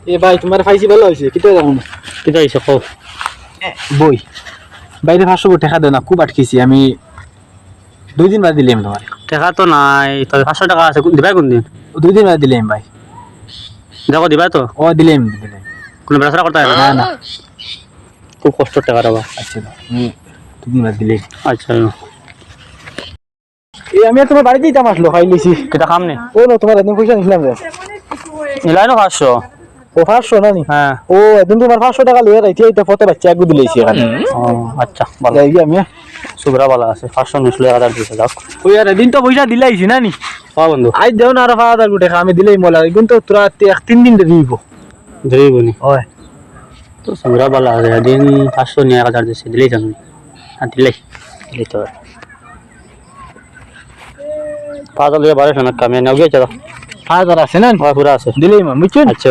এ ভাই তোমার ফাইসি ভালো হয়েছে কিটা যাবো না কিটা হইছে কও বই বাইরে 500 টাকা দেও না খুব আটকেছি আমি 2 দিন বাদ দিলাম তোমার টাকা তো নাই তবে 500 টাকা আছে দিবাই কোন দিন 2 দিন বাদ দিলাম ভাই দেখো দিবাই তো ও দিলাম কোনো ব্যবসা করতে হবে না না খুব কষ্ট টাকা রাবা আচ্ছা আমি 2 দিন বাদ দিলাম আচ্ছা এই আমি তোমার বাড়িতেই দাম আসলো খাই লিছি কিটা খাম নে ও না তোমার একদম পয়সা নিলাম রে এলাই না 500 ও 500 না নি হ্যাঁ ও একদম তোমার 500 টাকা লইয়া রাইতে এইটা ফটো বাচ্চা একগু দিলেছি এখানে ও আচ্ছা ভালো যাই গিয়ে আমি সুবরা ভালো আছে 500 নিছলে 1000 দিছে যাও ওই আর দিন তো পয়সা দিলাইছি না নি হ্যাঁ বন্ধু আজ দেও না আর 5000 টাকা আমি দিলেই মোলা কিন্তু তোরা 3 দিন দিব দেই বনি ওই তো সুবরা ভালো আছে দিন 500 নিয়ে 1000 দিছে দিলেই জানি হ্যাঁ দিলেই তো 5000 লিয়ে বারে শোনা কামে নাও গিয়ে চলো 5000 আছে না পুরা আছে দিলেই মা বুঝছেন আচ্ছা